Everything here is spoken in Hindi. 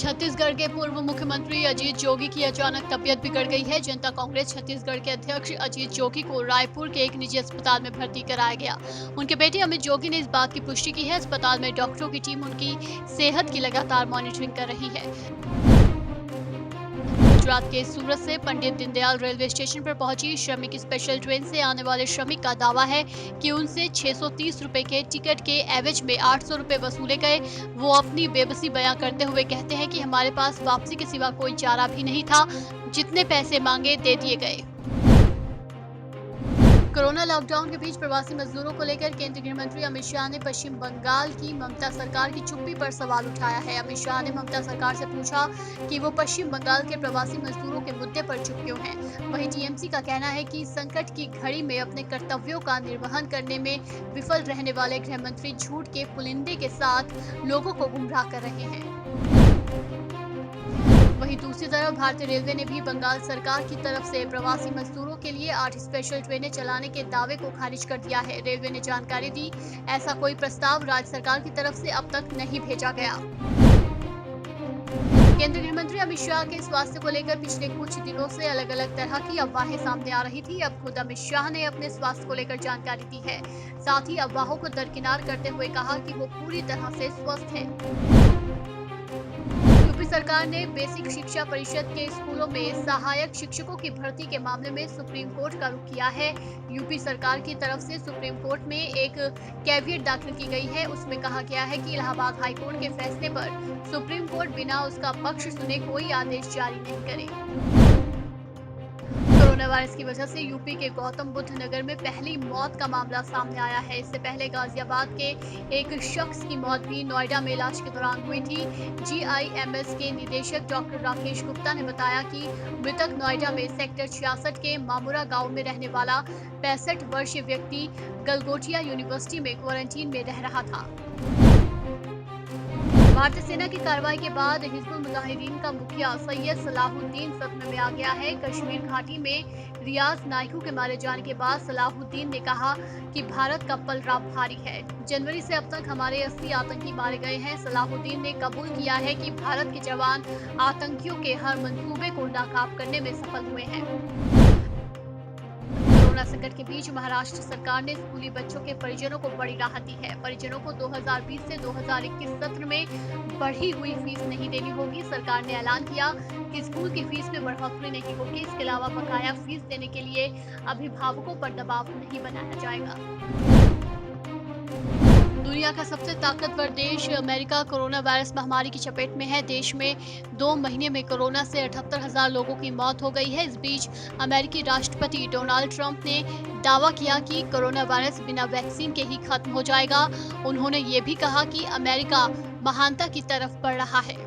छत्तीसगढ़ के पूर्व मुख्यमंत्री अजीत जोगी की अचानक तबीयत बिगड़ गई है। जनता कांग्रेस छत्तीसगढ़ के अध्यक्ष अजीत जोगी को रायपुर के एक निजी अस्पताल में भर्ती कराया गया। उनके बेटे अमित जोगी ने इस बात की पुष्टि की है। अस्पताल में डॉक्टरों की टीम उनकी सेहत की लगातार मॉनिटरिंग कर रही है। गुजरात के सूरत से पंडित दीनदयाल रेलवे स्टेशन पर पहुंची श्रमिक स्पेशल ट्रेन से आने वाले श्रमिक का दावा है कि उनसे 630 रुपए के टिकट के एवज में 800 रुपए वसूले गए। वो अपनी बेबसी बयां करते हुए कहते हैं कि हमारे पास वापसी के सिवा कोई चारा भी नहीं था, जितने पैसे मांगे दे दिए गए। कोरोना लॉकडाउन के बीच प्रवासी मजदूरों को लेकर केंद्रीय गृह मंत्री अमित शाह ने पश्चिम बंगाल की ममता सरकार की चुप्पी पर सवाल उठाया है। अमित शाह ने ममता सरकार से पूछा कि वो पश्चिम बंगाल के प्रवासी मजदूरों के मुद्दे पर चुप क्यों हैं। वहीं टीएमसी का कहना है कि संकट की घड़ी में अपने कर्तव्यों का निर्वहन करने में विफल रहने वाले गृह मंत्री झूठ के पुलिंदे के साथ लोगों को गुमराह कर रहे हैं। वहीं दूसरी तरफ भारतीय रेलवे ने भी बंगाल सरकार की तरफ से प्रवासी मजदूरों के लिए 8 स्पेशल ट्रेनें चलाने के दावे को खारिज कर दिया है। रेलवे ने जानकारी दी, ऐसा कोई प्रस्ताव राज्य सरकार की तरफ से अब तक नहीं भेजा गया। केंद्रीय गृह मंत्री अमित शाह के स्वास्थ्य को लेकर पिछले कुछ दिनों से अलग अलग तरह की अफवाहें सामने आ रही थी। अब खुद अमित शाह ने अपने स्वास्थ्य को लेकर जानकारी दी है। साथ ही अफवाहों को दरकिनार करते हुए कहा कि वो पूरी तरह से स्वस्थ है। यूपी सरकार ने बेसिक शिक्षा परिषद के स्कूलों में सहायक शिक्षकों की भर्ती के मामले में सुप्रीम कोर्ट का रुख किया है। यूपी सरकार की तरफ से सुप्रीम कोर्ट में एक कैविएट दाखिल की गई है। उसमें कहा गया है कि इलाहाबाद हाईकोर्ट के फैसले पर सुप्रीम कोर्ट बिना उसका पक्ष सुने कोई आदेश जारी नहीं करे। कोरोना वायरस की वजह से यूपी के गौतम बुद्ध नगर में पहली मौत का मामला सामने आया है। इससे पहले गाजियाबाद के एक शख्स की मौत भी नोएडा में इलाज के दौरान हुई थी। GIMS के निदेशक डॉक्टर राकेश गुप्ता ने बताया कि मृतक नोएडा में सेक्टर 66 के मामुरा गांव में रहने वाला 65 वर्षीय व्यक्ति गलगोटिया यूनिवर्सिटी में क्वारंटीन में रह रहा था। भारतीय सेना की कार्रवाई के बाद हिजबुल मुजाहिदीन का मुखिया सैयद सलाहुद्दीन सदमे में आ गया है। कश्मीर घाटी में रियाज नाइकू के मारे जाने के बाद सलाहुद्दीन ने कहा कि भारत का पलड़ा भारी है। जनवरी से अब तक हमारे 80 आतंकी मारे गए हैं। सलाहुद्दीन ने कबूल किया है कि भारत के जवान आतंकियों के हर मंसूबे को नाकाब करने में सफल हुए हैं। कोरोना संकट के बीच महाराष्ट्र सरकार ने स्कूली बच्चों के परिजनों को बड़ी राहत दी है। परिजनों को 2020 से 2021 सत्र में बढ़ी हुई फीस नहीं देनी होगी। सरकार ने ऐलान किया कि स्कूल की फीस में बढ़ोतरी नहीं होगी। इसके अलावा बकाया फीस देने के लिए अभिभावकों पर दबाव नहीं बनाया जाएगा। दुनिया का सबसे ताकतवर देश अमेरिका कोरोना वायरस महामारी की चपेट में है। देश में 2 महीने में कोरोना से 78,000 लोगों की मौत हो गई है। इस बीच अमेरिकी राष्ट्रपति डोनाल्ड ट्रंप ने दावा किया कि कोरोना वायरस बिना वैक्सीन के ही खत्म हो जाएगा। उन्होंने ये भी कहा कि अमेरिका महानता की तरफ बढ़ रहा है।